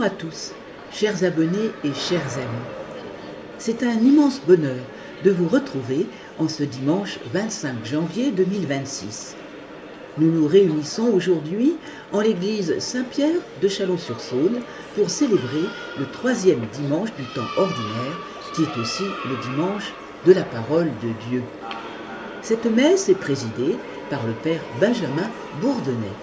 à tous, chers abonnés et chers amis. C'est un immense bonheur de vous retrouver en ce dimanche 25 janvier 2026. Nous nous réunissons aujourd'hui en l'église Saint-Pierre de Chalon-sur-Saône pour célébrer le 3e dimanche du temps ordinaire, qui est aussi le dimanche de la parole de Dieu. Cette messe est présidée par le Père Benjamin Bourdonnais.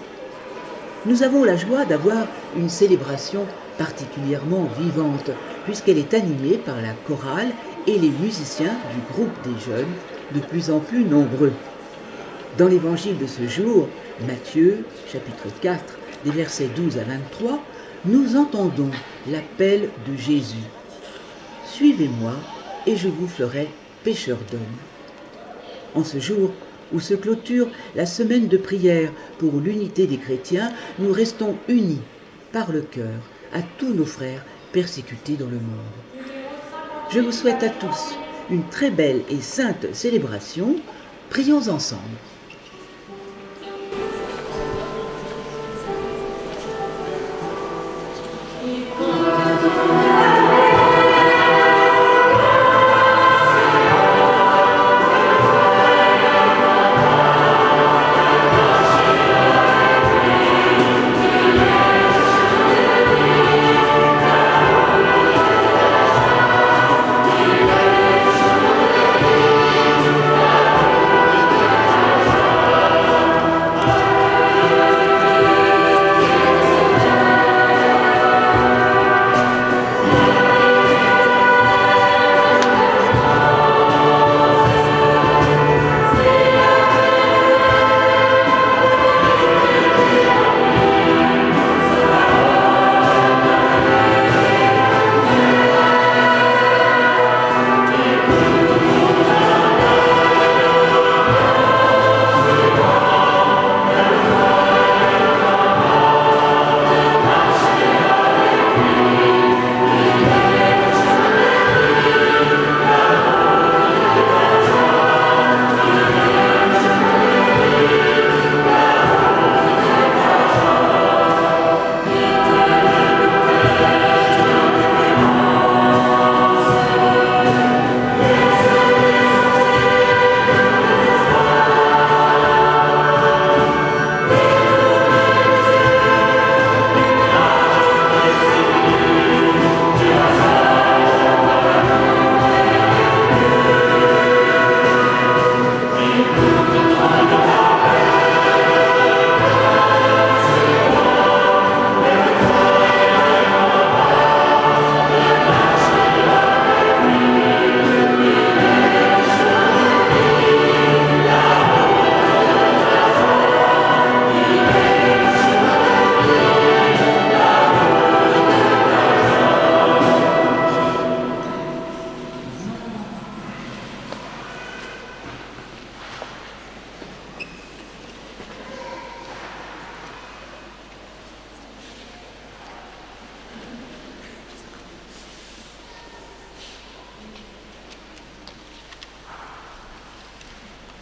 Nous avons la joie d'avoir une célébration particulièrement vivante, puisqu'elle est animée par la chorale et les musiciens du groupe des jeunes, de plus en plus nombreux. Dans l'évangile de ce jour, Matthieu, chapitre 4, des versets 12 à 23, nous entendons l'appel de Jésus. « Suivez-moi et je vous ferai pécheurs d'hommes ». En ce jour où se clôture la semaine de prière pour l'unité des chrétiens, nous restons unis par le cœur à tous nos frères persécutés dans le monde. Je vous souhaite à tous une très belle et sainte célébration. Prions ensemble.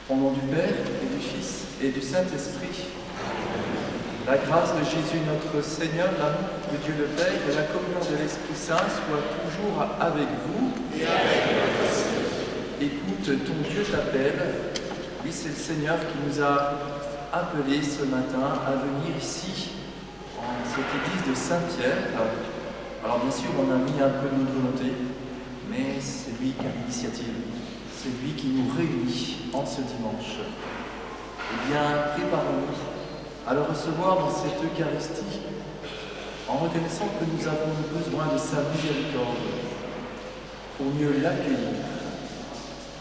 Au nom du Père, et du Fils, et du Saint-Esprit, la grâce de Jésus notre Seigneur, l'amour de Dieu le Père et la communion de l'Esprit Saint soient toujours avec vous. Et avec votre esprit. Écoute, ton Dieu t'appelle. Oui, c'est le Seigneur qui nous a appelés ce matin à venir ici, en cette église de Saint-Pierre. Alors bien sûr, on a mis un peu notre volonté, mais c'est lui qui a l'initiative. C'est lui qui nous réunit en ce dimanche. Eh bien, préparons-nous à le recevoir dans cette Eucharistie en reconnaissant que nous avons besoin de sa miséricorde pour mieux l'accueillir.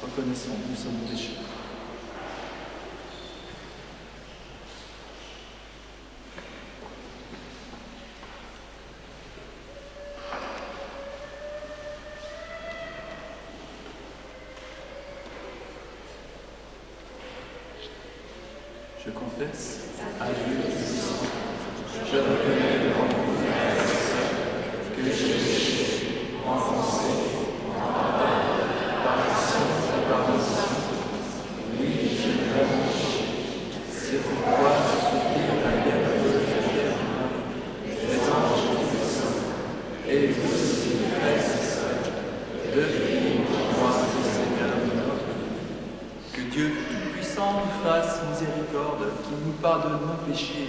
Reconnaissons, nous sommes pécheurs. Je confesse à Dieu je reconnais devant vous, frères et sœurs, que j'ai péché en pensée, en parole, par action et par omission. Oui, je l'ai vraiment péché. C'est pourquoi je supplie la bienvenue de Marie, les anges et les saints, Tout-Puissant nous fasse miséricorde, qu'il nous pardonne nos péchés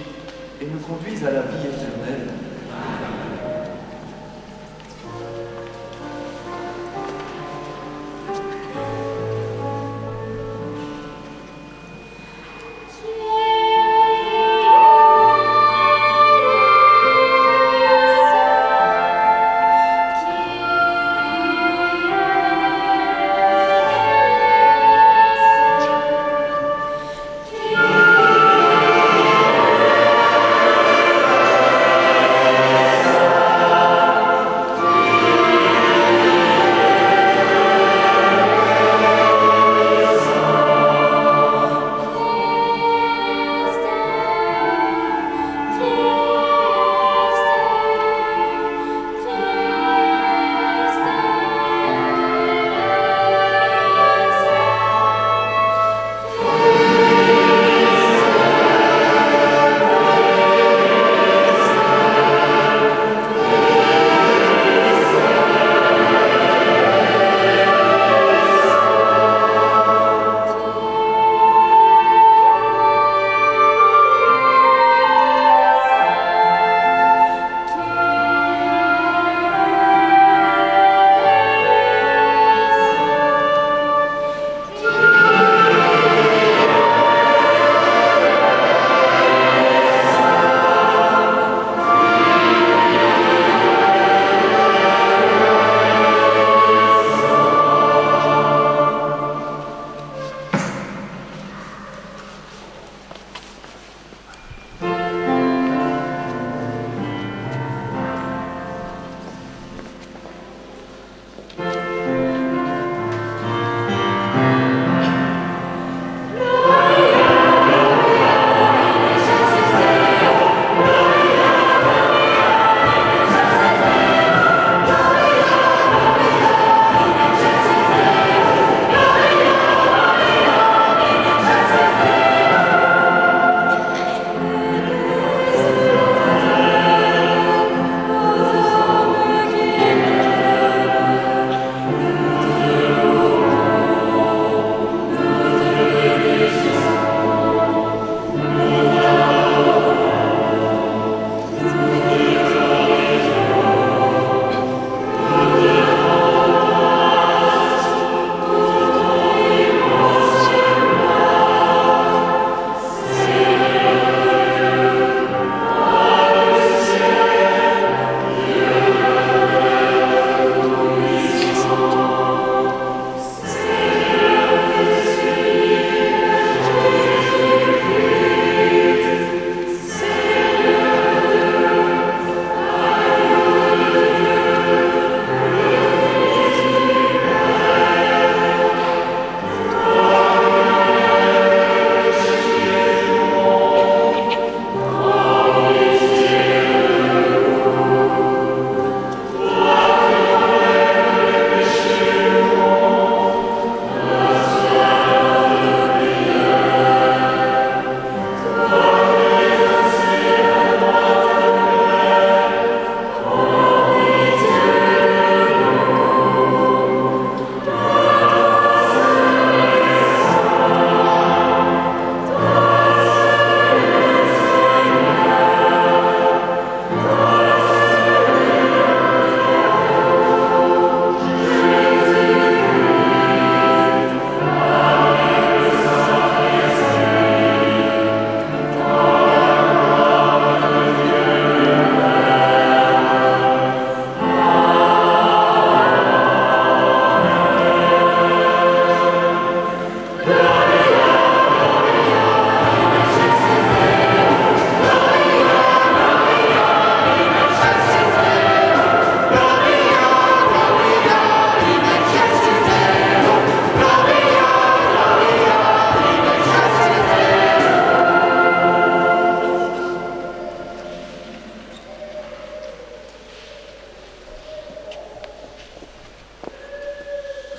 et nous conduise à la vie éternelle.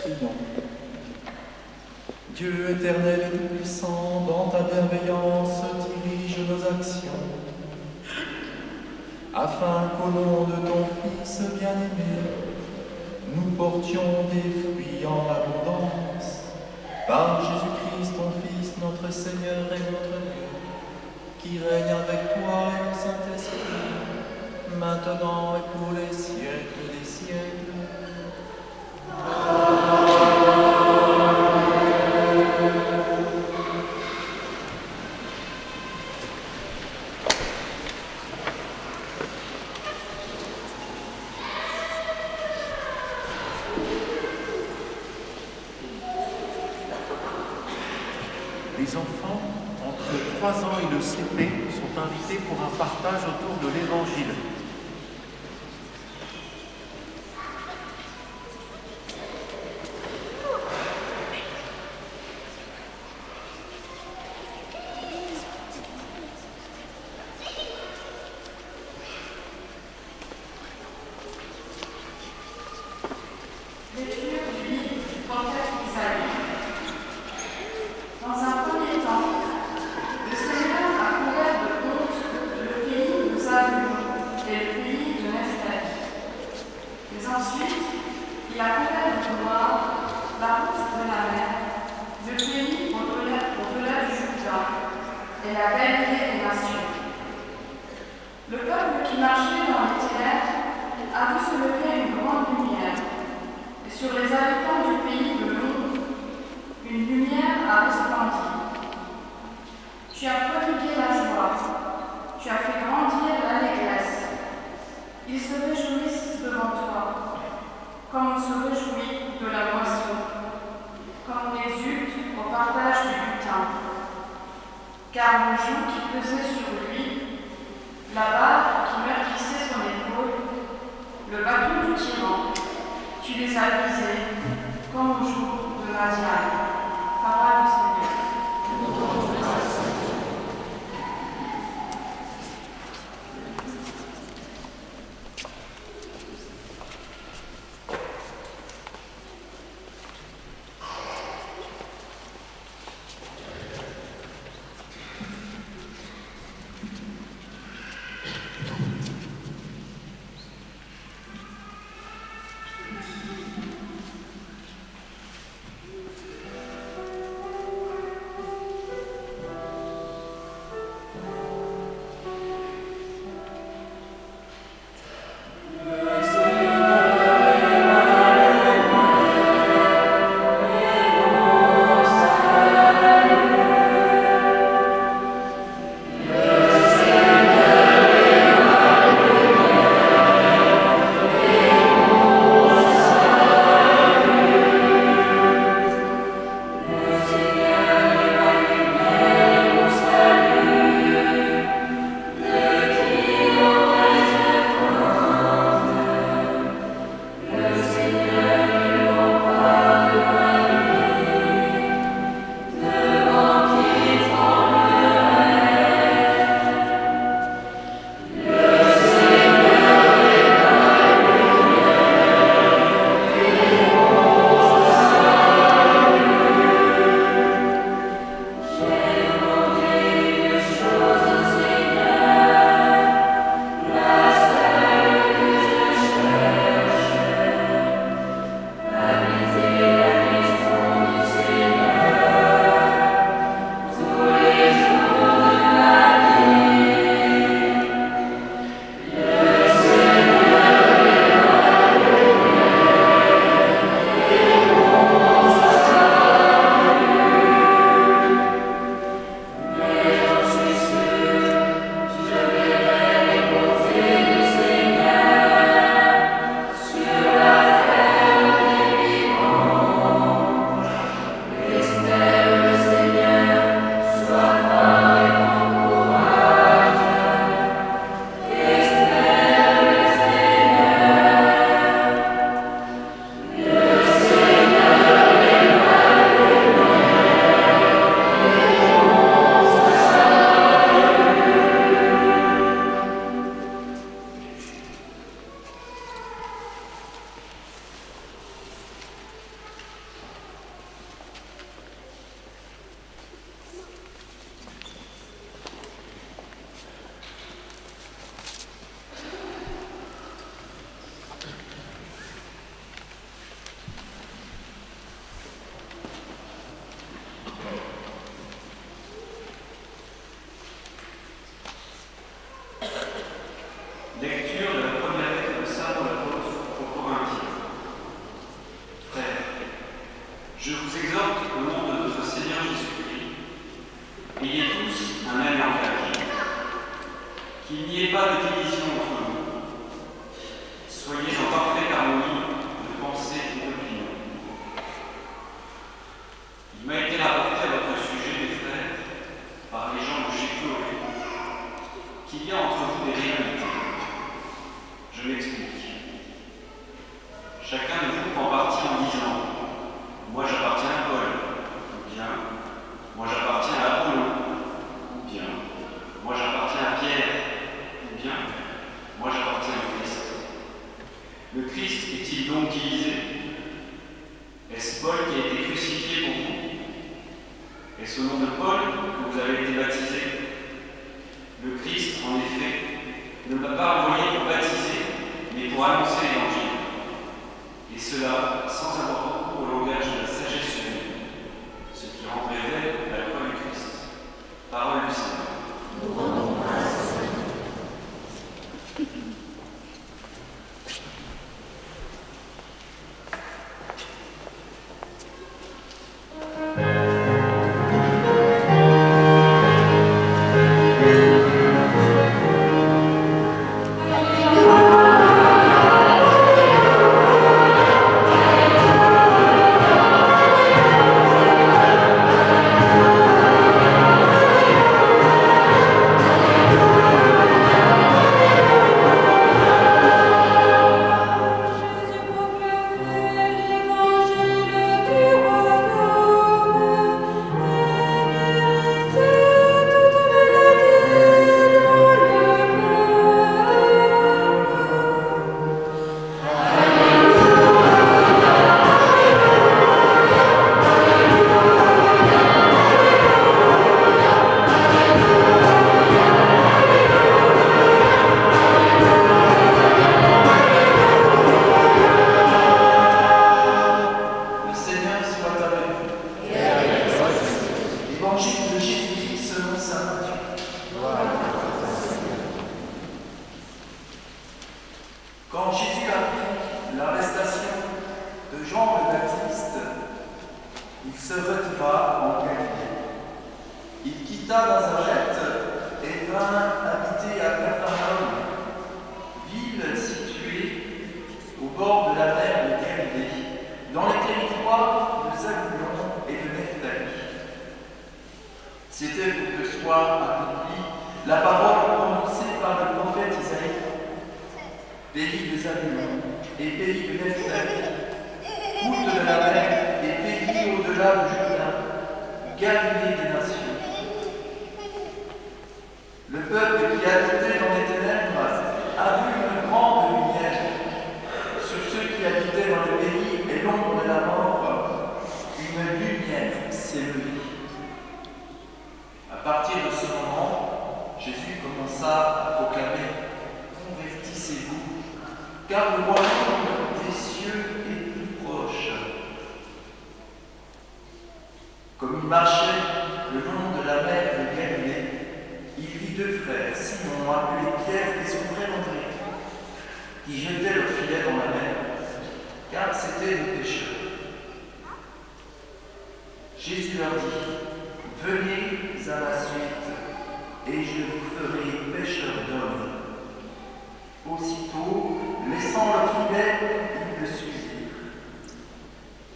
Prions. Dieu éternel et tout-puissant, dans ta bienveillance, dirige nos actions, afin qu'au nom de ton Fils bien-aimé, nous portions des fruits en abondance. Par Jésus-Christ, ton Fils, notre Seigneur est notre Dieu, qui règne avec toi et le Saint-Esprit, maintenant et pour les siècles des siècles. Les enfants entre 3 ans et le CP sont invités pour un partage autour de l'Évangile. Lecture du livre du prophète Isaïe. Dans un premier temps, le Seigneur a couvert de honte le pays de Zabulon et le pays de Nephtali. Mais ensuite, il a couvert de noir la route de la mer, le pays au-delà du Jourdain et la Galilée des nations. Le peuple qui marchait dans les ténèbres a vu se lever une grande lumière, et sur les habitants du pays de l'ombre, une lumière a resplendi. Tu as prodigué la joie, tu as fait grandir l'allégresse. Ils se réjouissent devant toi, comme on se réjouit de la moisson, comme on exulte au partage du butin. Car le joug qui pesait sur lui, la barre qui meurtrissait son épaule, le bâton du tyran, tu les as brisés, comme au jour de Madian. Parole du Seigneur. Je vous exhorte au nom de notre Seigneur Jésus-Christ, ayez tous un même langage, qu'il n'y ait pas de division entre vous. Soyez en parfaite harmonie de pensée et d'opinion. Il m'a été rapporté à votre sujet, mes frères, par les gens de chez Chloé, qu'il y a entre vous des rivalités. Je m'explique. Chacun de vous prend parti en disant « Moi j'appartiens à Paul » ou bien « Moi j'appartiens à Apollo » ou bien « Moi j'appartiens à Pierre » ou bien « Moi j'appartiens au Christ ». Le Christ est-il donc divisé? Est-ce Paul qui a été crucifié pour vous? Est-ce au nom de Paul que vous avez été baptisé? Le Christ, en effet, ne m'a pas envoyé pour baptiser, mais pour annoncer l'Évangile. Et cela sans avoir recours au langage de la sagesse humaine, ce qui rendrait vraie la loi du Christ. Parole du Seigneur. Nous rendons grâce. Quand Jésus apprit l'arrestation de Jean le Baptiste, il se retira en Galilée. Il quitta Nazareth et vint habiter à Capharnaüm, ville située au bord de la mer de Galilée, dans les territoires de Zabulon et de Nephtali. C'était pour que soit accomplie la parole prononcée par le prophète Isaïe. Pays de Zabulon et pays de Nephtali, route de la mer et pays au-delà du Jourdain, Galilée des nations. Le peuple qui habitait dans les ténèbres a vu une grande lumière. Sur ceux qui habitaient dans le pays et l'ombre de la mort, une lumière s'est levée. À partir de ce moment, Jésus commença à proclamer « Convertissez-vous, car le royaume des cieux est plus proche. » Comme il marchait le long de la mer de Galilée, il vit deux frères, Simon appelé Pierre et son frère André, qui jetaient leur filet dans la mer, car c'étaient des pêcheurs. Jésus leur dit « Venez à ma suite, et je vous ferai pêcheurs d'hommes. » Aussitôt, laissant leur filet, ils le suivirent.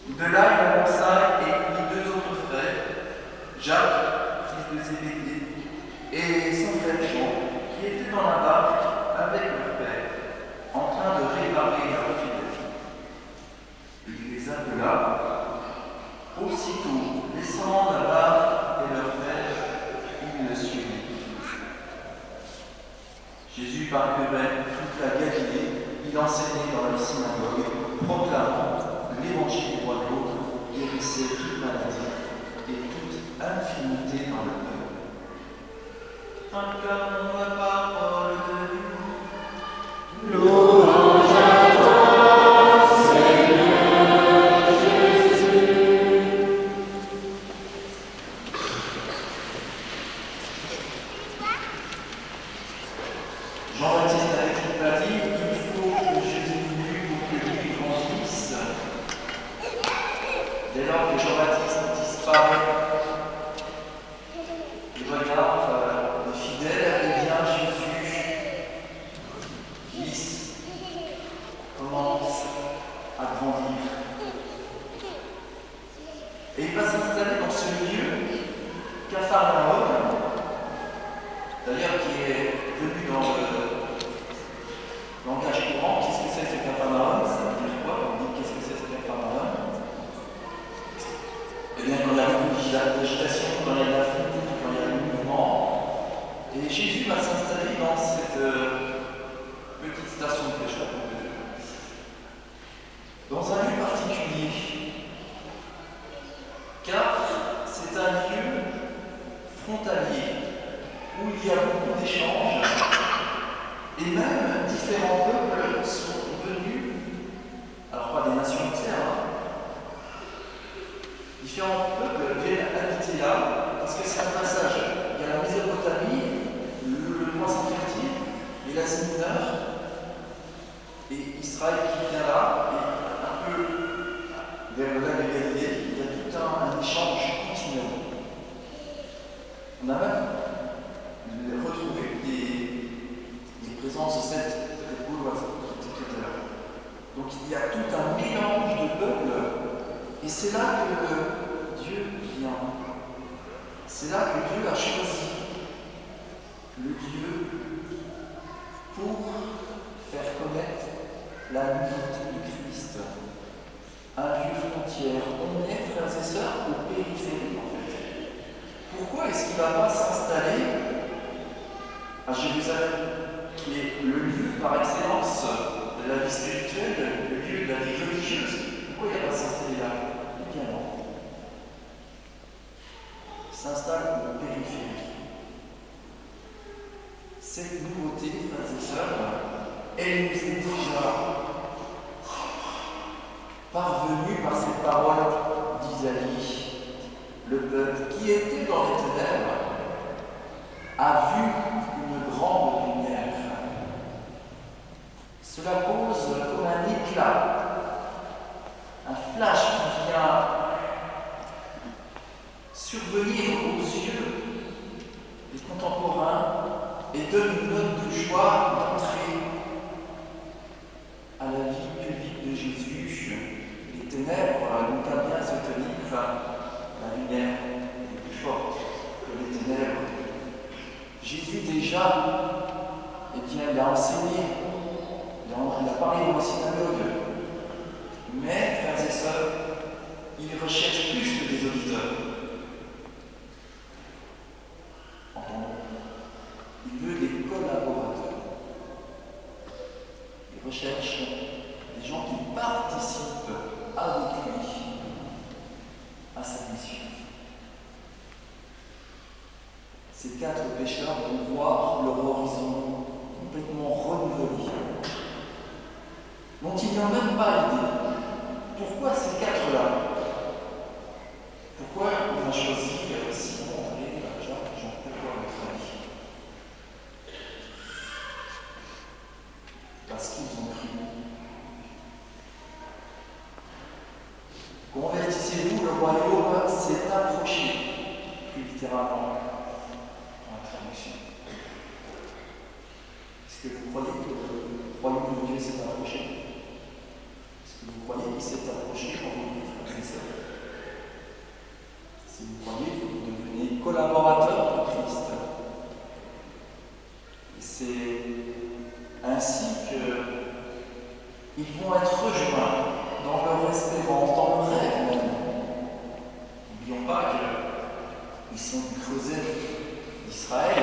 De là, il avança et prit deux autres frères, Jacques, fils de Zébédée, et son frère Jean, qui étaient dans la barque avec leur père, en train de réparer leur filet. Il les appela. Aussitôt, laissant la barque et leur père, ils le suivirent. Jésus parcourait toute la Galilée, il enseignait dans la synagogue, proclamant l'évangile du royaume, guérissait toute maladie et toute infirmité dans le peuple. Acclamons la parole de Dieu. Louange à toi, Seigneur Jésus. Jean-Baptiste a dit il faut que Jésus mourût pour que lui grandisse. Dès lors que Jean-Baptiste disparaît. Il regarde les fidèles, et bien Jésus, lisse, commence à grandir. Et il va s'installer dans ce lieu, Capharnaüm, d'ailleurs qui est venu dans le langage courant. Qu'est-ce que c'est ce Capharnaüm? Ça veut dire quoi? On dit qu'est-ce que c'est ce Capharnaüm? Eh bien, quand il y a beaucoup d'agitation, quand il y a de la foule, quand il y a le mouvement, et Jésus va s'installer dans cette petite station de pêche, dans un lieu particulier, car c'est un lieu frontalier où il y a beaucoup d'échanges et même différents peuples sont venus, alors pas des nations entières, différents peuples viennent habiter là parce que c'est un passage. Il y a la Mésopotamie, le croissant fertile, et l'Asie mineure, et Israël qui vient là, et un peu vers le lac de Galilée, il y a tout un échange continu. On a même retrouvé des présences celtes, des gauloises, etc. Donc il y a tout un mélange de peuples, et c'est là que Dieu vient. C'est là que Dieu a choisi le Dieu pour faire connaître la nouveauté du Christ. Un lieu frontière. On est, frères et sœurs, au périphérie en fait. Pourquoi est-ce qu'il ne va pas s'installer à Jérusalem, qui est le lieu par excellence de la vie spirituelle, le lieu de la vie religieuse? Pourquoi il ne va pas s'installer là? Eh bien non. Il s'installe au périphérie. Cette nouveauté, frères et sœurs, elle nous est déjà parvenue par ces paroles d'Isaïe. Le peuple qui était dans les ténèbres a vu une grande lumière. Cela pose comme un éclat, un flash qui vient survenir aux yeux des contemporains et donne une note de joie d'entrer à la vie publique de Jésus. Les ténèbres n'ont qu'à bien se tenir. La lumière est plus forte que les ténèbres. Jésus déjà, eh bien, il a enseigné, il a parlé dans la synagogue. Mais, frères et sœurs, il recherche plus que des auditeurs. Entendons. Il veut des collaborateurs. Il recherche des gens qui participent avec lui à sa mission. Ces 4 pécheurs vont voir leur horizon complètement renouvelé, dont ils n'ont même pas idée. Pourquoi ces 4-là? Pourquoi il a choisi Simon, André, Jacques, Jean? Pourquoi à votre avis? Parce qu'ils ont cru. Convertissez-vous, le royaume s'est approché, plus littéralement, dans la traduction. Est-ce que vous croyez que le royaume de Dieu s'est approché? Est-ce que vous croyez qu'il s'est approché quand vous vivez, frères et sœurs? Si vous croyez, vous devenez collaborateur de Christ. Et c'est ainsi qu'ils vont être rejoints dans leur espérance, dans leur rêve même. N'oublions pas qu'ils sont du creuset d'Israël.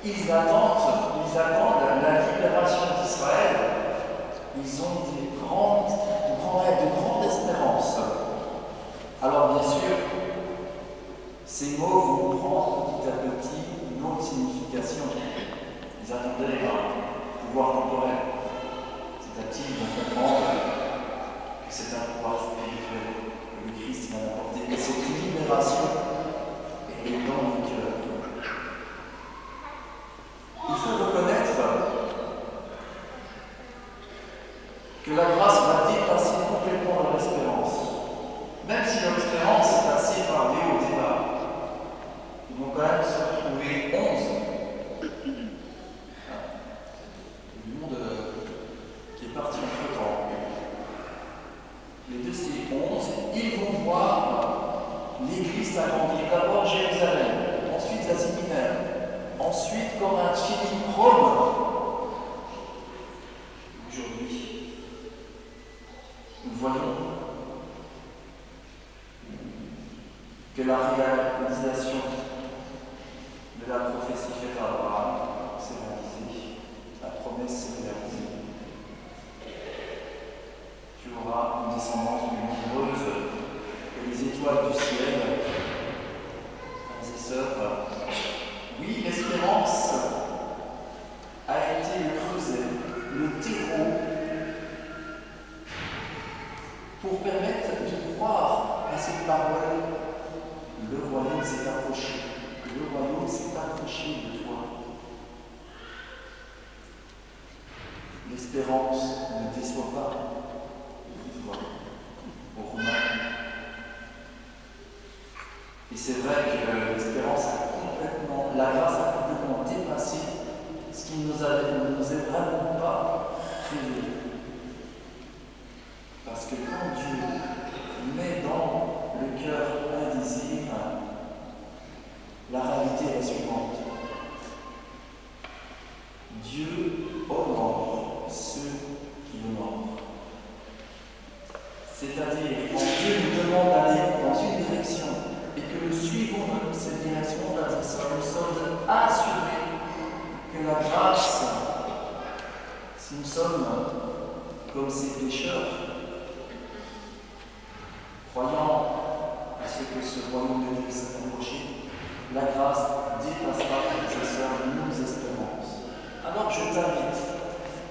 Ils attendent la libération d'Israël. Ils ont de grands rêves, de grandes espérances. Alors bien sûr, ces mots vont prendre petit à petit une autre signification. Ils attendaient un pouvoir temporel. Petit à petit, ils vont comprendre que c'est un pouvoir spirituel que le Christ va apporter, que cette libération est dans le cœur. Il faut reconnaître que la grâce va dépasser complètement leur espérance. Même si leur églises s'agrandirent. D'abord Jérusalem, ensuite l'Asie mineure, ensuite Corinthe, Philippe, Rome. Aujourd'hui, nous voyons que la réalisation de la prophétie faite à Abraham s'est réalisée, la promesse s'est réalisée. Tu auras une descendance plus nombreuse que les étoiles du ciel. Frères et sœurs, oui, l'espérance a été le creuset, le terreau pour permettre de croire à cette parole. Le royaume s'est approché. Le royaume s'est approché de toi. L'espérance ne déçoit pas. Livre aux Romains. Et c'est vrai que l'espérance a complètement, la grâce a complètement dépassé ce qui ne nous est vraiment pas privé. Parce que quand Dieu met dans le cœur un désir, la réalité est la suivante. Dieu honore ceux qui l'honorent. C'est-à-dire, quand Dieu nous demande d'aller dans une direction et que nous suivons cette direction, nous sommes assurés que la grâce, si nous sommes comme ces pécheurs, croyant à ce que ce royaume de Dieu s'est approché, la grâce dépassera, frères et sœurs, nos espérances. Alors je t'invite,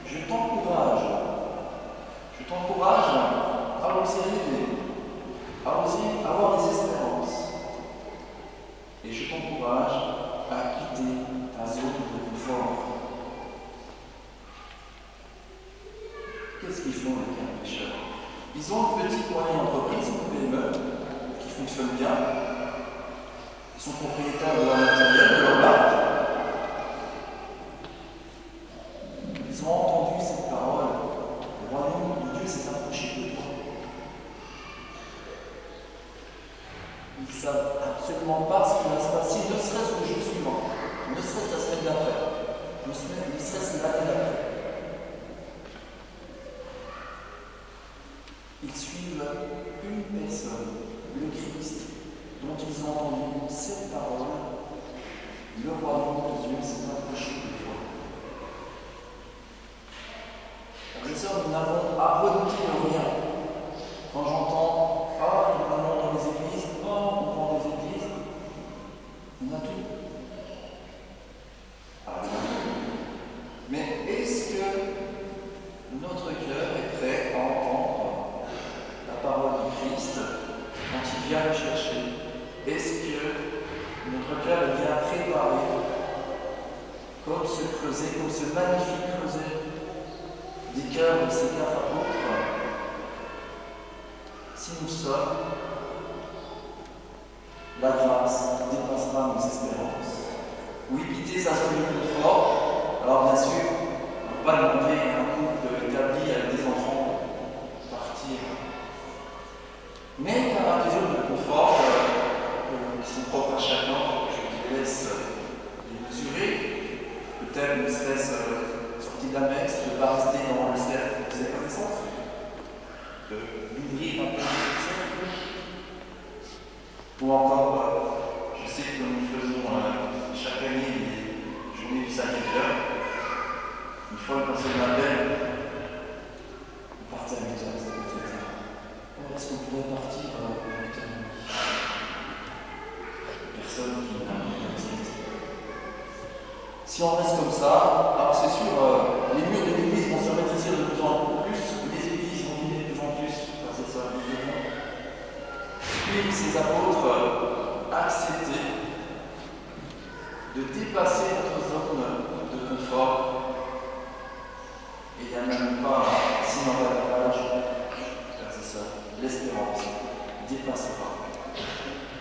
je t'encourage à oser rêver, à oser avoir des espérances. Et je t'encourage à quitter ta zone de confort. Qu'est-ce qu'ils font les pécheurs? Ils ont une petite moyenne entreprise, une PME, qui fonctionne bien. Ils sont propriétaires de leur matériel, de leur marque. Ils ont entendu cette parole. Le royaume de Dieu s'est approché de toi. Ils ne savent absolument pas ce qui va se passer, ne serait-ce le jour suivant, ne serait-ce la semaine d'après, ne serait-ce l'année d'après. Ils suivent une personne, le Christ, dont ils ont entendu cette parole. Le royaume de Dieu s'est approché de toi. Frères et sœurs, nous n'avons à redouter de rien. Quand j'entends « Ah, nous allons dans les églises, oh, on vend des églises », on a tout. Ah, on a tout. Mais est-ce que notre cœur est prêt à entendre la parole du Christ quand il vient le chercher? Est-ce que notre cœur est bien préparé comme ce creuset, comme ce magnifique creuset des cœurs de ces quatre apôtres? Si nous sommes, la grâce dépassera nos espérances. Oui, quitter sa zone de confort. Alors bien sûr, on ne peut pas demander à un couple établi avec des enfants de partir. Mais il y a des zones de confort qui sont propres à chacun. Je vous laisse les mesurer. Peut-être une stress sortie de la messe, de ne pas rester dans le cercle de ses connaissances, d'ouvrir un peu le cercle. Ou encore, je sais que nous faisons chaque année les journées du Sacré-Cœur. Une fois le conseil d'appel, on partait à 8h, c'est peut-être tard. Est-ce qu'on pourrait partir à 8h30? Personne qui n'a pas d'activité. Si on reste comme ça, alors c'est sûr, les murs de l'église vont se rétrécir de plus en plus, les églises vont diminuer de plus en plus, parce que ça va suivre ces apôtres, accepter de dépasser notre zone de confort. Et il n'y a même pas, si on va la page, c'est ça, l'espérance dépassera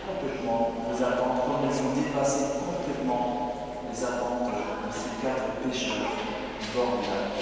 complètement vos attentes, comme elles ont dépassé complètement les attentes de ces quatre pécheurs du bord du lac.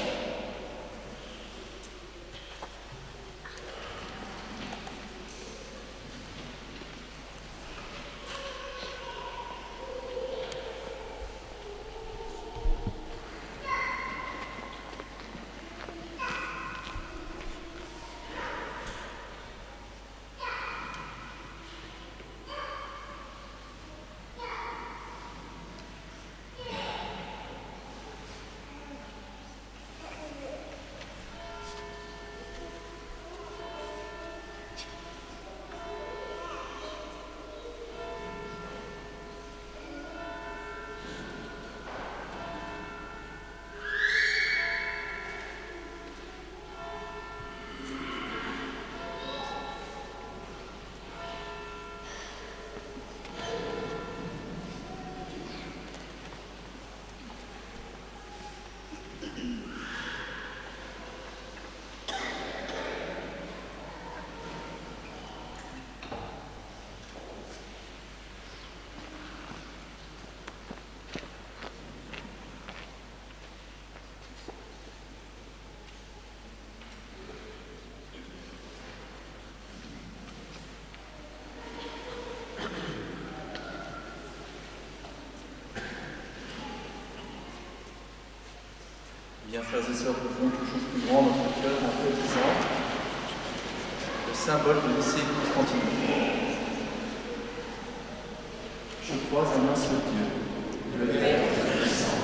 Frères et sœurs, nous faisons toujours plus grand notre cœur en redisant le symbole de Nicée Constantinople. Je crois en un seul Dieu, le Père Tout-Puissant,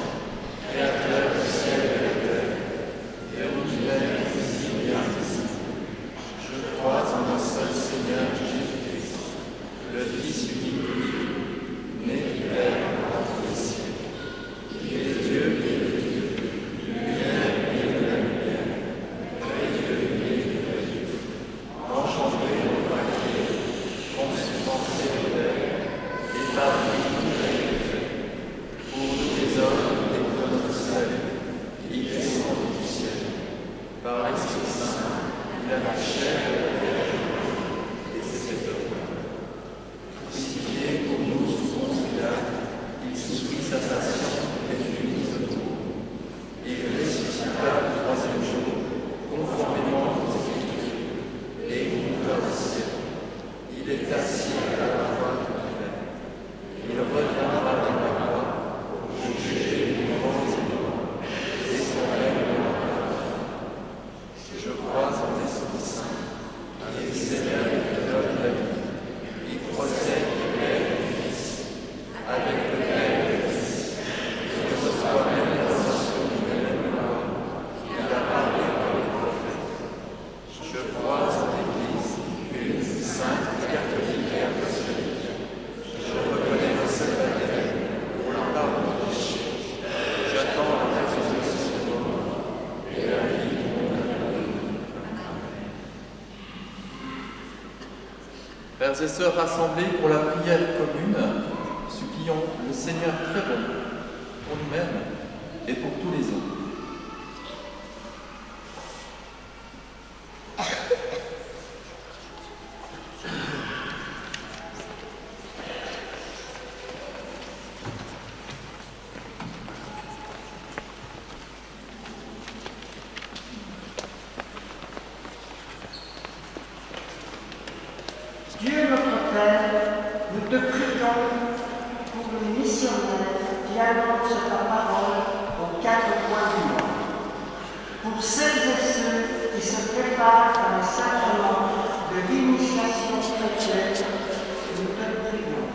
Créateur du ciel et de la terre, et univers invisible et invisible. Je crois en un seul Seigneur Jésus-Christ, le Fils unique, né du Père entre les cieux, qui est Dieu et le Dieu, lumière et de la lumière, vrai Dieu et du vrai Dieu, enchanté au paquet, consubstantié de l'air, et par lui tout a été fait, pour nous les hommes et pour notre salut, qui descend du ciel, par l'Esprit Saint, il a la chair et la Vierge, et s'est fait homme. Crucifié pour nous sous Ponce Pilate, il souffrit sa passion et fut mis au tombeau. Il ressuscita le troisième jour, conformément aux Écritures, et il monta au ciel. Il est assis à la droite du Père. Il reviendra dans la gloire pour juger les vivants et les morts, et son règne demeurera. Je crois en l'Esprit Saint, qui est Seigneur et qui donne la vie, qui procède du Père et du Fils, avec le Père et le Fils, qui reçoit même la nation du même mort, qu'il a parlé par les prophètes. Je crois en l'Église, une, sainte, catholique et apostolique. Je reconnais le baptême pour le pardon des péchés. J'attends la résurrection des morts et la vie du monde à venir. Frères et sœurs rassemblés pour la prière commune, supplions le Seigneur très bon pour nous-mêmes et pour tous les autres. Dieu notre Père, nous te prions pour les missionnaires qui annoncent ta parole aux quatre coins du monde, pour celles et ceux qui se préparent à les sacrements de l'initiation chrétienne, nous te prions.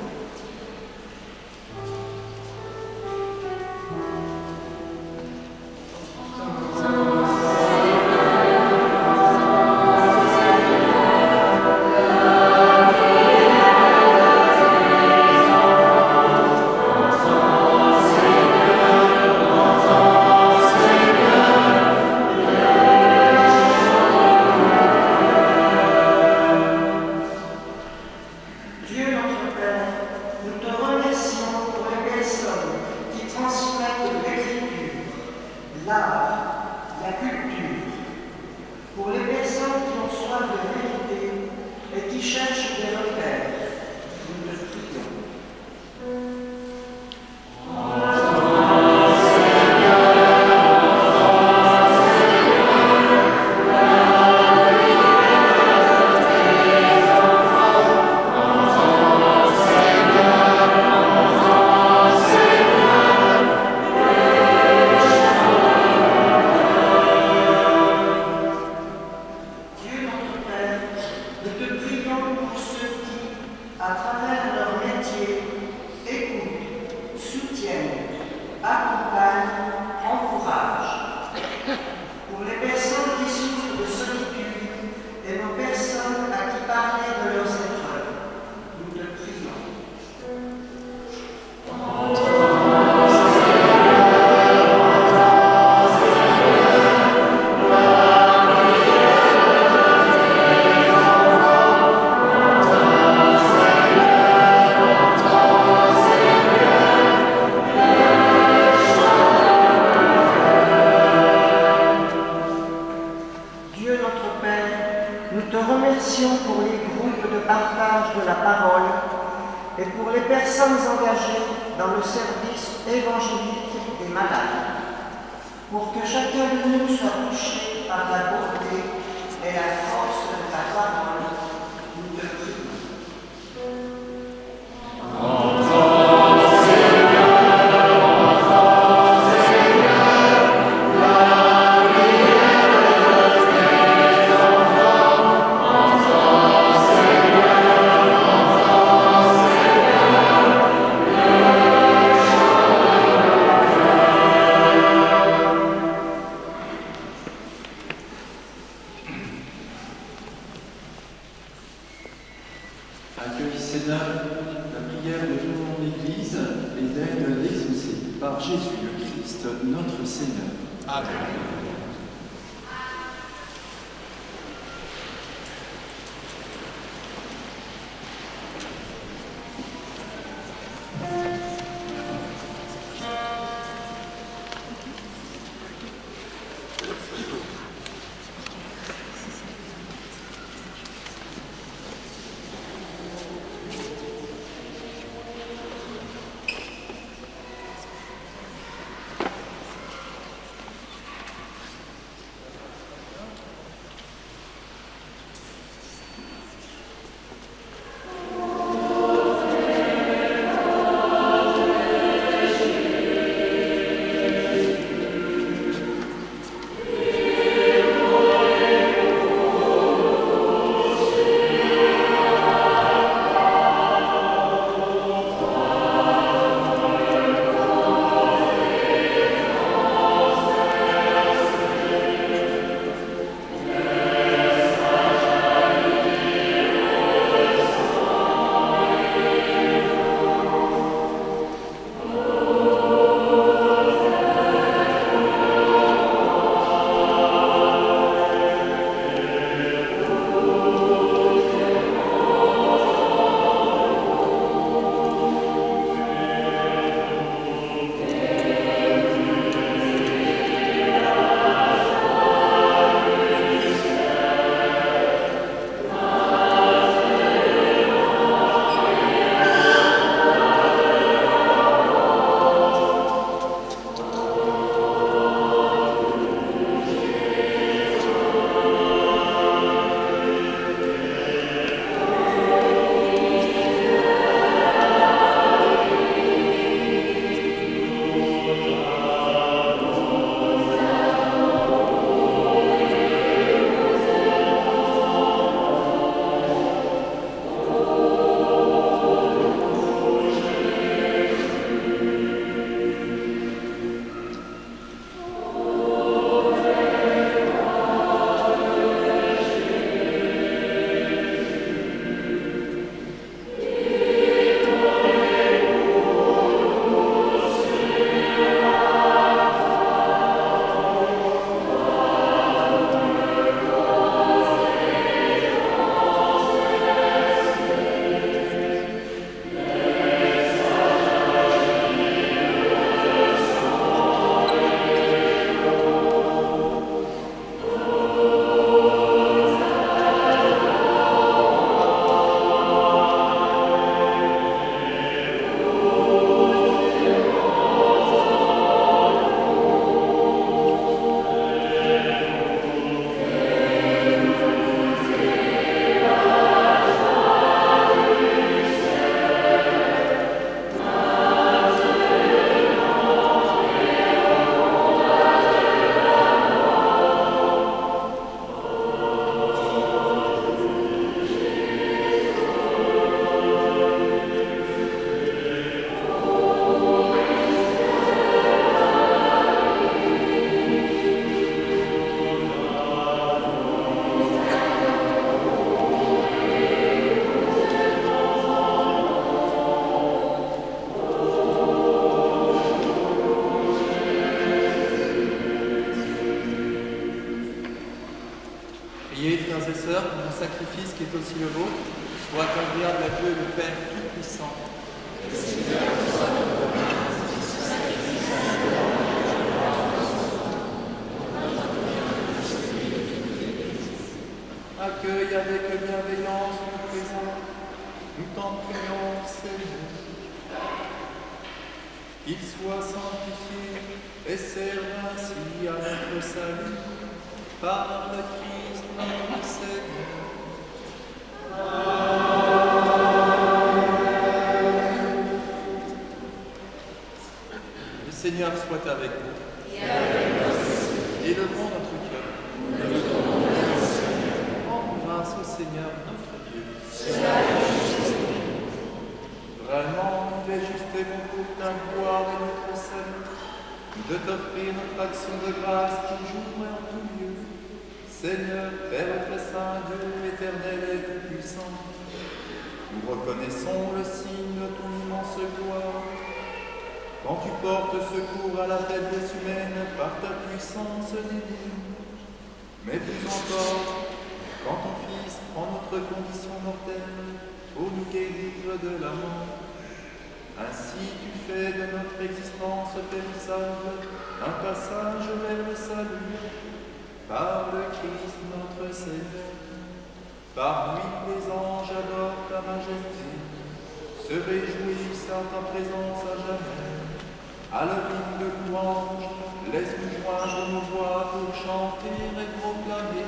Pour que chacun de nous soit touché par la beauté et la force de ta parole, nous te prions. Entends, Seigneur, la Seigneur, la prière de ton Église et d'aide l'exaucer par Jésus le Christ, notre Seigneur. Amen. Priez, frères et sœurs, que mon sacrifice qui est aussi le vôtre soit agréable à Dieu le Père Tout-Puissant. Accueille avec bienveillance le présent, nous t'en prions, Seigneur. Qu'il soit sanctifié et serve ainsi à notre salut par le Christ notre Seigneur. Le Seigneur soit avec nous. Élevons notre cœur. Rendons grâce au Seigneur notre Dieu. Vraiment, il est juste et bon pour ta gloire et notre salut, de t'offrir notre action de grâce toujours et en tout lieu. Seigneur, Père très saint, Dieu éternel et tout-puissant, Nous reconnaissons le signe de ton immense gloire. Quand tu portes secours à la faiblesse humaine par ta puissance divine, mais plus encore, quand ton Fils prend notre condition mortelle pour nous guérir de la mort. Ainsi tu fais de notre existence périssable un passage vers le salut, par le Christ notre Seigneur. Par lui les anges adorent ta majesté, se réjouissent à ta présence à jamais. À l'hymne de louange, laisse-nous joindre nos voix pour chanter et proclamer.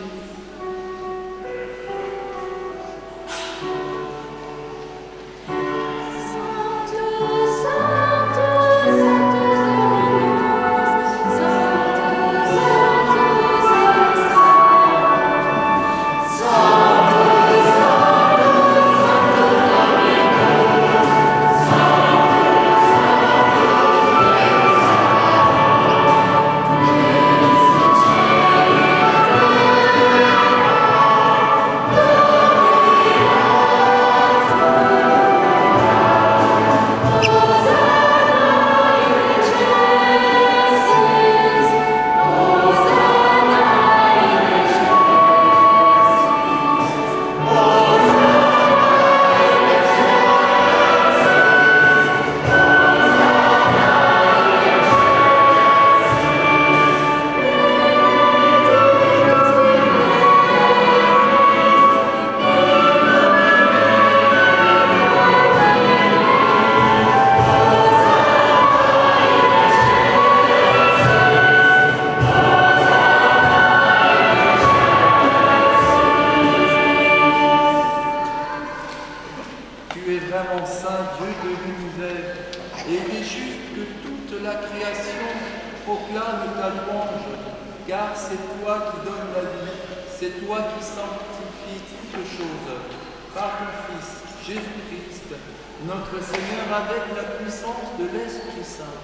Notre Seigneur, avec la puissance de l'Esprit Saint,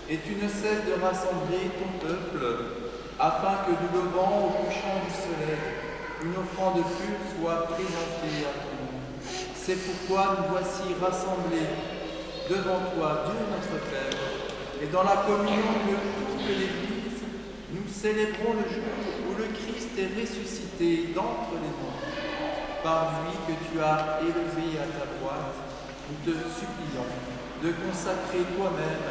et tu ne cesses de rassembler ton peuple, afin que du levant au couchant du soleil, une offrande pure soit présentée à ton nom. C'est pourquoi nous voici rassemblés devant toi, Dieu notre Père, et dans la communion de toute l'Église, nous célébrons le jour où le Christ est ressuscité d'entre les morts. Par lui que tu as élevé à ta droite, nous te supplions de consacrer toi-même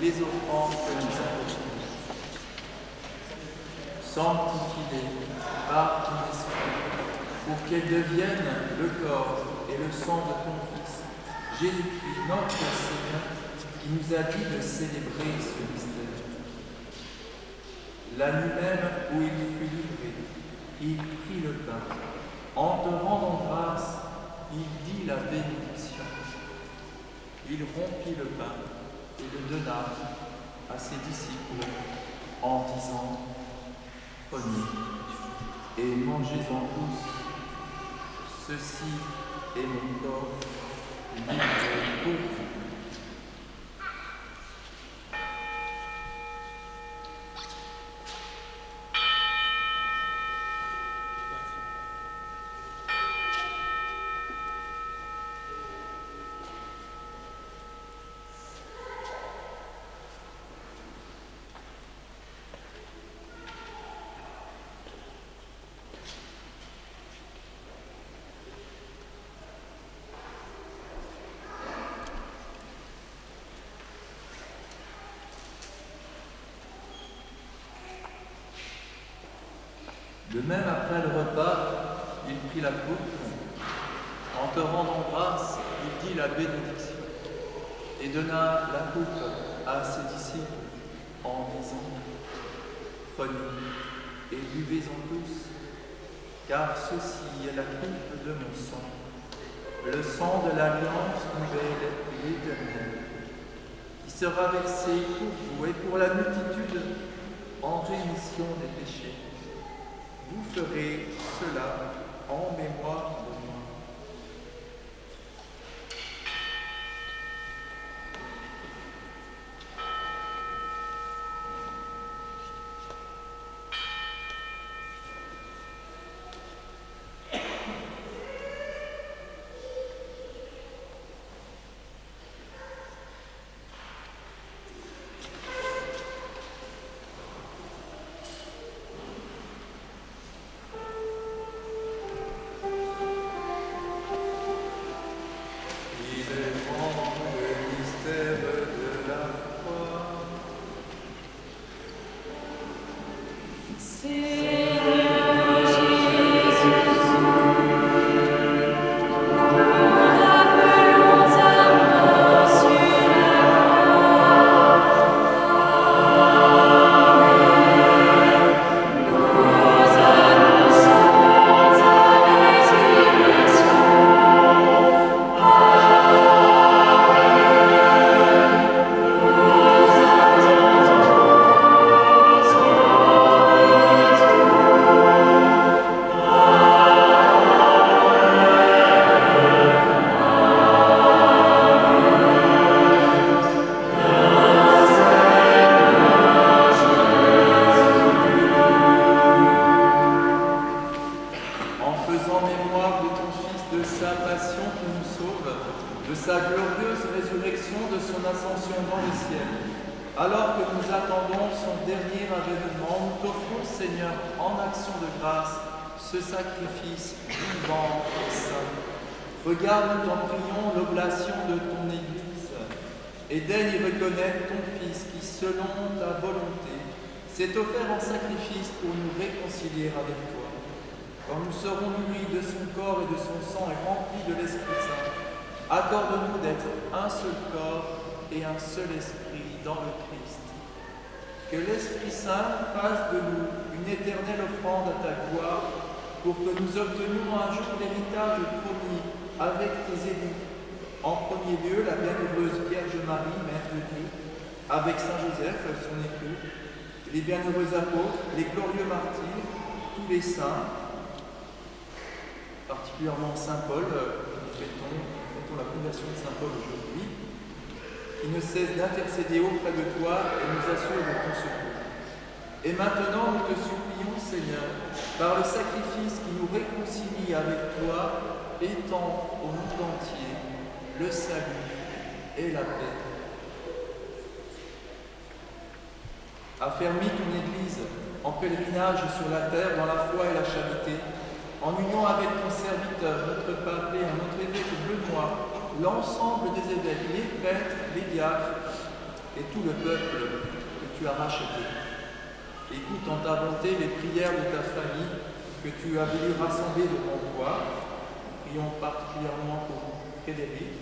les offrandes que nous apportons. Sanctifie-les par ton esprit, pour qu'elles deviennent le corps et le sang de ton Fils, Jésus-Christ, notre Seigneur, qui nous a dit de célébrer ce mystère. La nuit même où il fut livré, il prit le pain. En te rendant grâce, il dit la bénédiction. Il rompit le pain et le donna à ses disciples en disant « Prenez et mangez-en tous. Ceci est mon corps livré pour vous. » De même, après le repas, il prit la coupe. En te rendant grâce, il dit la bénédiction et donna la coupe à ses disciples en disant « Prenez et buvez-en tous, car ceci est la coupe de mon sang, le sang de l'alliance nouvelle et éternelle, qui sera versé pour vous et pour la multitude en rémission des péchés. Vous ferez cela en mémoire de moi. » célébrons le mystère de la foi. Seigneur Jésus, nous rappelons ta mort sur la croix. Nous annonçons ta résurrection. En faisant mémoire de ton Fils, de sa passion qui nous sauve, de sa glorieuse résurrection, de son ascension dans le ciel, alors que nous attendons son dernier avènement, nous t'offrons, Seigneur, en action de grâce, ce sacrifice vivant et saint. Regarde, nous t'en prions, l'oblation de ton Église, et daigne y reconnaître ton Fils qui, selon ta volonté, s'est offert en sacrifice pour nous réconcilier avec toi. Quand nous serons nourris de son corps et de son sang et remplis de l'Esprit Saint, accorde-nous d'être un seul corps et un seul esprit dans le Christ. Que l'Esprit Saint fasse de nous une éternelle offrande à ta gloire, pour que nous obtenions un jour l'héritage promis avec tes élus. En premier lieu, la bienheureuse Vierge Marie, Mère de Dieu, avec Saint Joseph, son époux, les bienheureux apôtres, les glorieux martyrs, tous les saints, particulièrement Saint Paul, nous fêtons la conversion de Saint Paul aujourd'hui, qui ne cesse d'intercéder auprès de toi et nous assure de ton secours. Et maintenant, nous te supplions, Seigneur, par le sacrifice qui nous réconcilie avec toi, étends au monde entier le salut et la paix. Affermis ton Église en pèlerinage sur la terre dans la foi et la charité, en union avec ton serviteur, notre pape et notre évêque Benoît, l'ensemble des évêques, les prêtres, les diacres et tout le peuple que tu as racheté. Écoute en ta bonté les prières de ta famille que tu as voulu rassembler devant toi. Prions particulièrement pour Frédéric,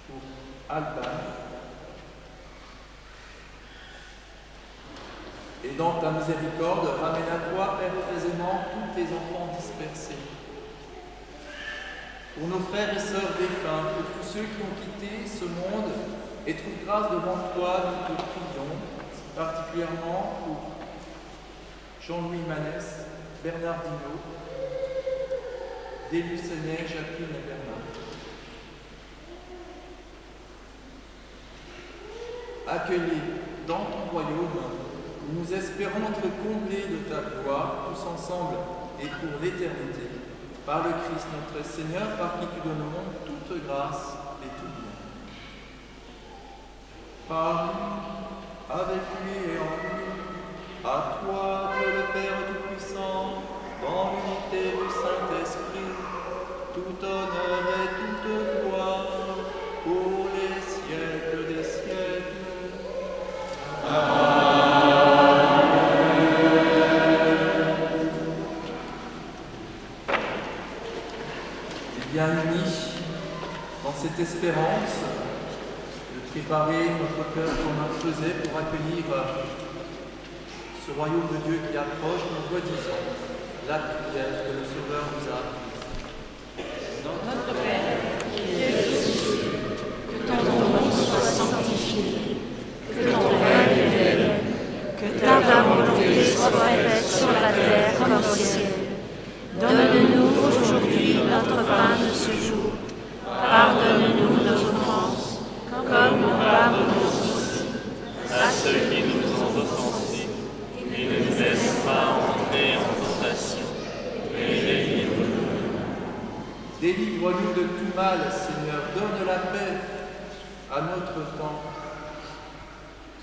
pour Alban. Et dans ta miséricorde, ramène à toi, Père très aimant, tous tes enfants dispersés. Pour nos frères et sœurs défunts, pour tous ceux qui ont quitté ce monde et trouvent grâce devant toi, nous te prions, particulièrement pour Jean-Louis Manès, Bernard Dinaud, Delucenay, Jacqueline et Bernard. Accueillis dans ton royaume, nous espérons être comblés de ta gloire, tous ensemble et pour l'éternité. Par le Christ notre Seigneur, par qui tu donnes au monde toute grâce et tout bien. Par lui, avec lui et en lui, à toi, Dieu le Père Tout-Puissant, dans l'unité du Saint-Esprit, tout honneur et toute gloire, pour les siècles des siècles. Amen. Bien unis dans cette espérance de préparer notre cœur comme un faisait pour accueillir ce royaume de Dieu qui approche, nous redisons la prière que le Sauveur nous a apprise. Notre Père, qui es aux cieux, que ton nom soit sanctifié, que ton règne vienne, que ta volonté soit faite sur la terre comme au ciel. Donne-nous aujourd'hui notre pain de ce jour. Pardonne-nous nos offenses, comme nous pardonnons aussi à ceux qui nous ont offensés, et ne nous laisse pas entrer en tentation, mais délivre-nous. Délivre-nous de tout mal, Seigneur, donne la paix à notre temps.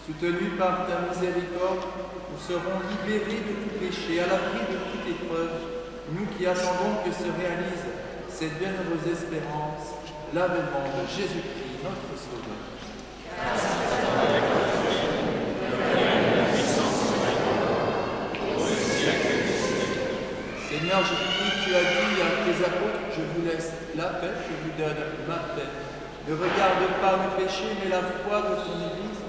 Soutenus par ta miséricorde, nous serons libérés de tout péché, à l'abri de toute épreuve, nous qui attendons que se réalise cette bienheureuse espérance l'avènement de Jésus-Christ, notre Sauveur. Seigneur Jésus-Christ, tu as dit à tes apôtres, je vous laisse la paix, je vous donne ma paix. Ne regarde pas mes péchés, mais la foi de ton Église,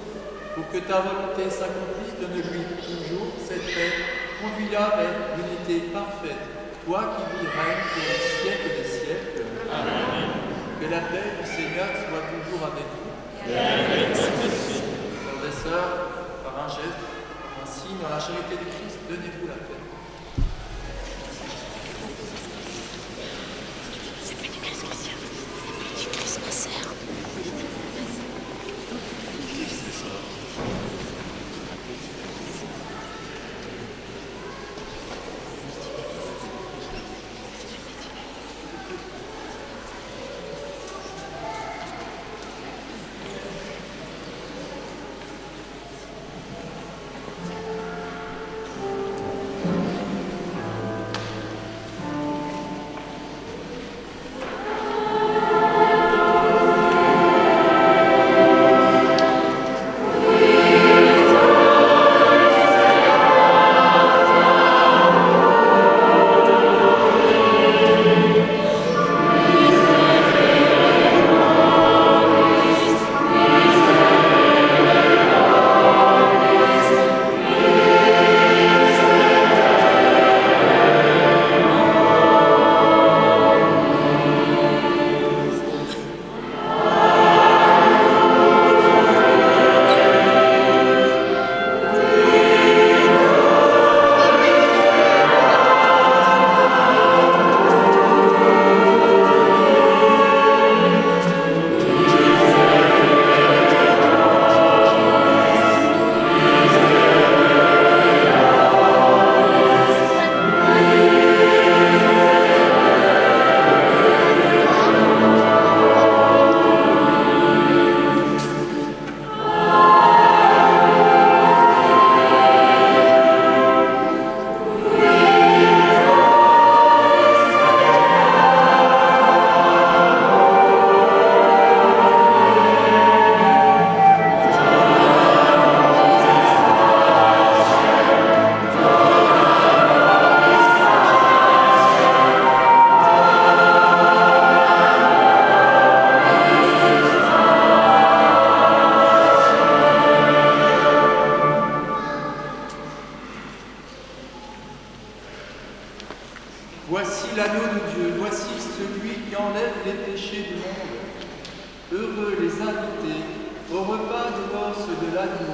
pour que ta volonté s'accomplisse, donne-lui toujours cette paix, conduis-la vers l'unité parfaite, toi qui vis règne pour les siècles des siècles. Amen. Que la paix du Seigneur soit toujours avec vous. Frères et sœurs, par un geste, un signe, dans la charité du Christ, donnez-vous la paix. Voici l'agneau de Dieu, voici celui qui enlève les péchés du monde. Heureux les invités au repas des noces de l'agneau.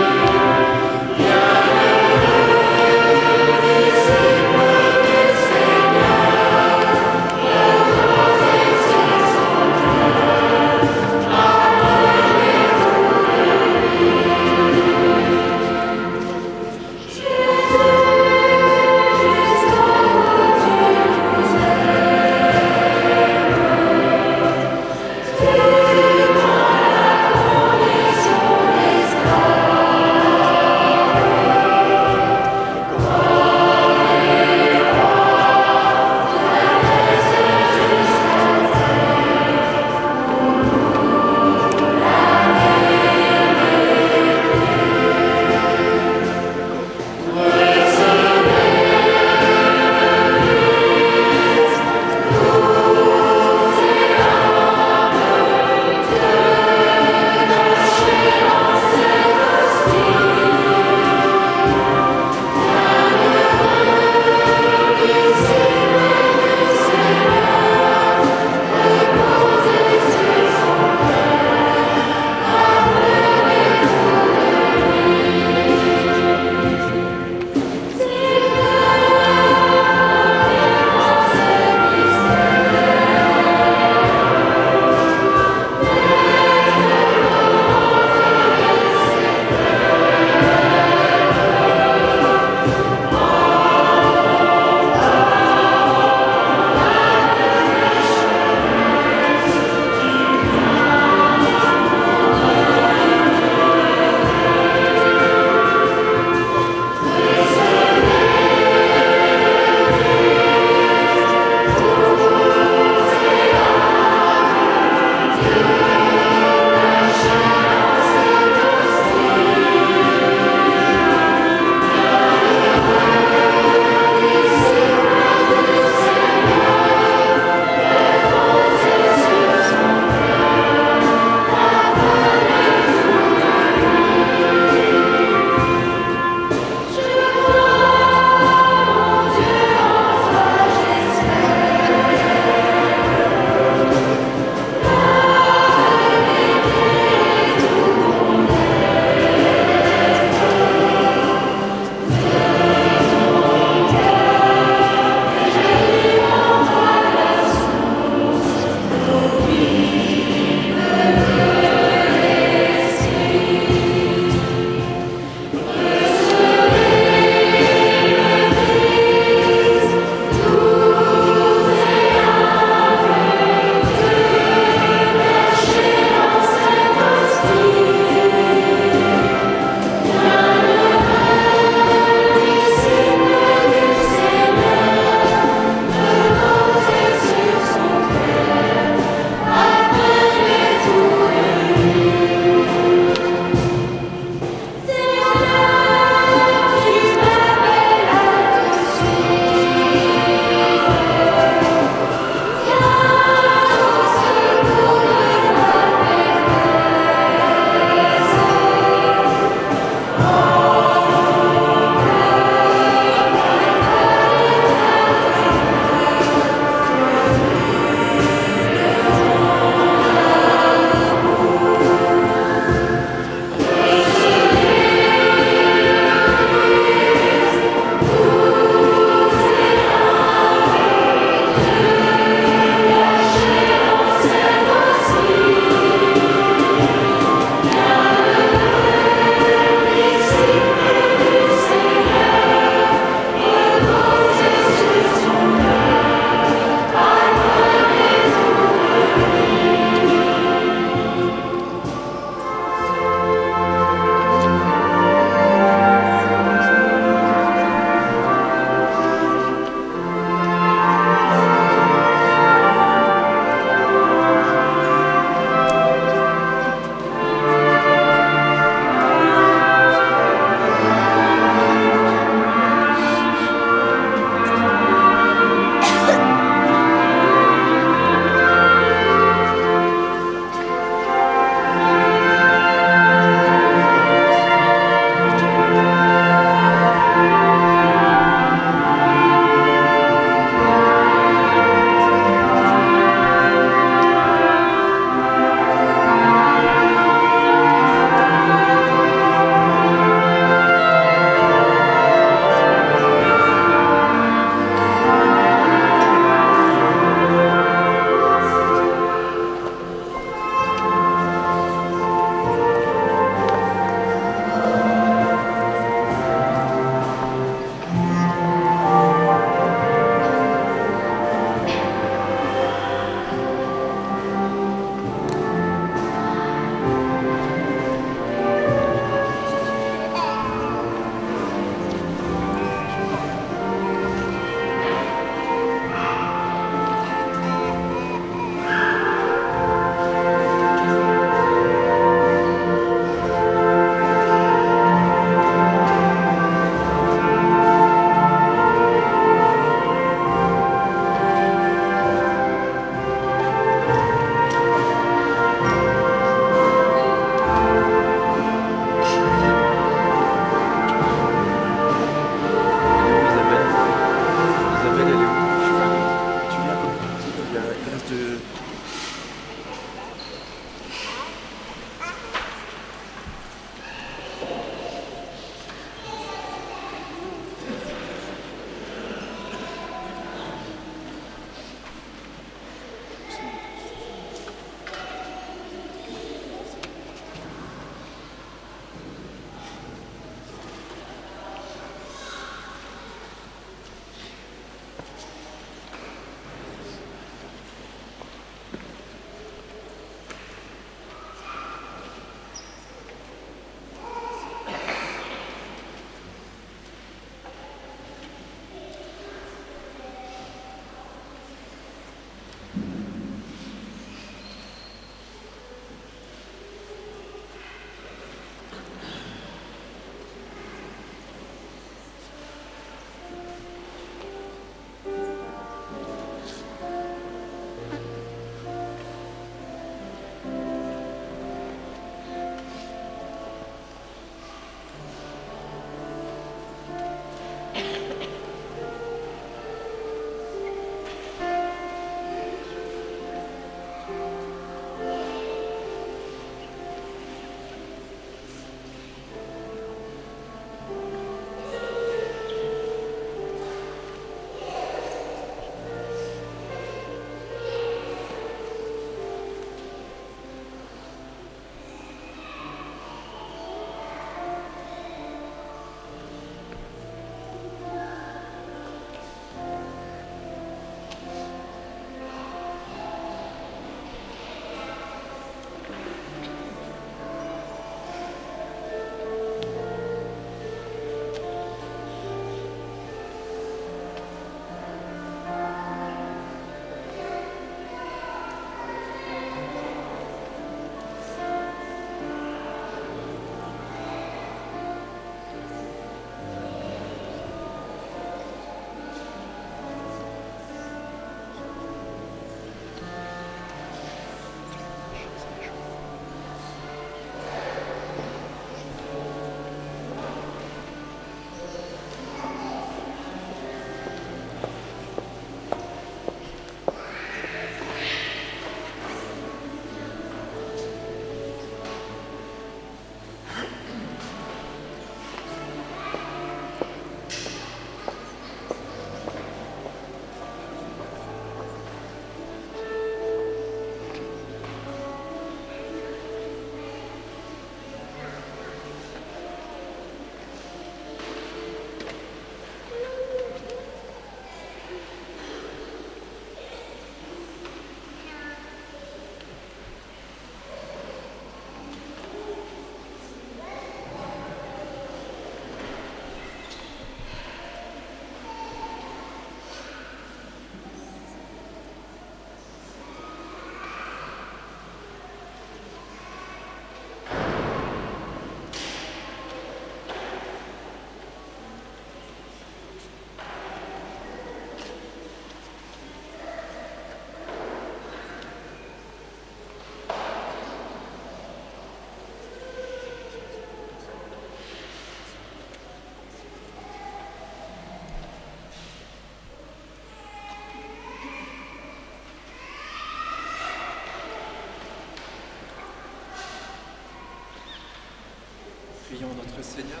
notre Seigneur.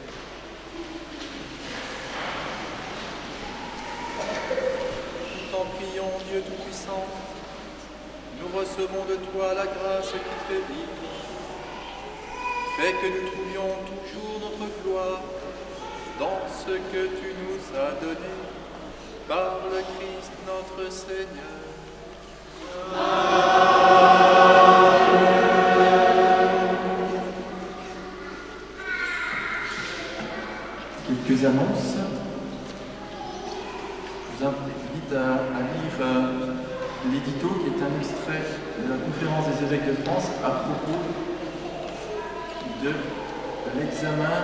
Nous t'en prions, Dieu Tout-Puissant, nous recevons de toi la grâce qui fait vivre. Fais que nous trouvions toujours notre gloire dans ce que tu nous as donné par le Christ notre Seigneur. Quelques annonces. Je vous invite à lire l'édito qui est un extrait de la conférence des évêques de France à propos de l'examen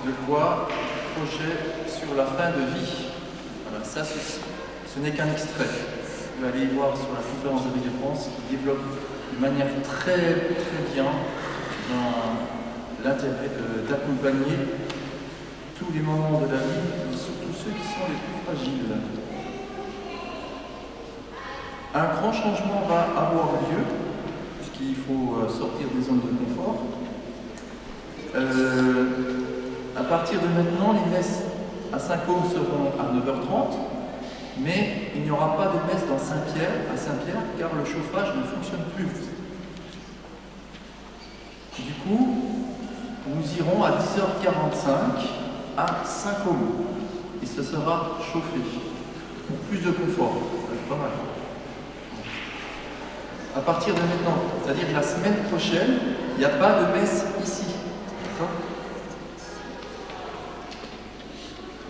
de loi du projet sur la fin de vie. Voilà, ça, ce n'est qu'un extrait. Vous pouvez aller voir sur la conférence des évêques de France qui développe de manière très bien l'intérêt d'accompagner tous les moments de la vie, et surtout ceux qui sont les plus fragiles. Un grand changement va avoir lieu, puisqu'il faut sortir des zones de confort. À partir de maintenant, les messes à Saint-Côme seront à 9h30, mais il n'y aura pas de messe à Saint-Pierre, car le chauffage ne fonctionne plus. Du coup, nous irons à 10h45 à Saint-Côme, et ce sera chauffé, pour plus de confort. C'est pas mal. À partir de maintenant, c'est-à-dire la semaine prochaine, il n'y a pas de messe ici.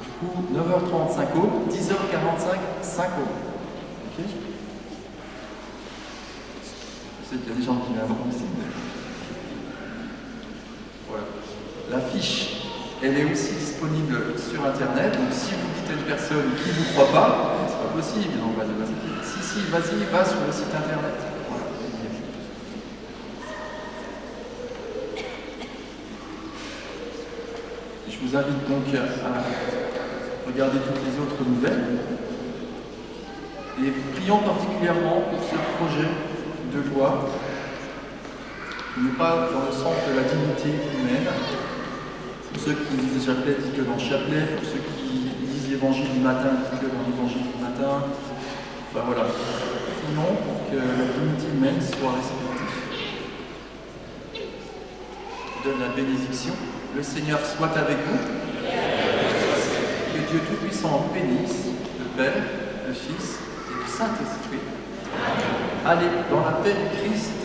Du coup, 9h30 Saint-Côme, 10h45 Saint-Côme. Ok ? Je sais qu'il y a des gens qui viendront ici. Voilà. La fiche, elle est aussi disponible sur Internet. Donc si vous dites à une personne qui ne vous croit pas, c'est pas possible. Donc, si, vas-y, va sur le site Internet. Voilà. Je vous invite donc à regarder toutes les autres nouvelles. Et prions particulièrement pour ce projet de loi qui n'est pas dans le sens de la dignité humaine. Pour ceux qui lisent le chapelet, disent que dans le chapelet. Pour ceux qui lisent l'évangile du matin, disent que dans l'évangile du matin. Enfin voilà. Prions pour que la dignité humaine soit respectée. Je donne la bénédiction. Le Seigneur soit avec vous. Que Dieu Tout-Puissant bénisse le Père, le Fils et le Saint-Esprit. Allez dans la paix du Christ.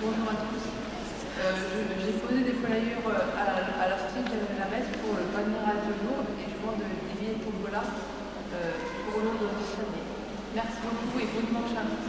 Bonjour à tous. J'ai posé des flyers à la sortie de la messe pour le panier de Lourdes et je demande d'Olivier Tombola pour le nom de notre famille. Merci beaucoup et bon dimanche à vous.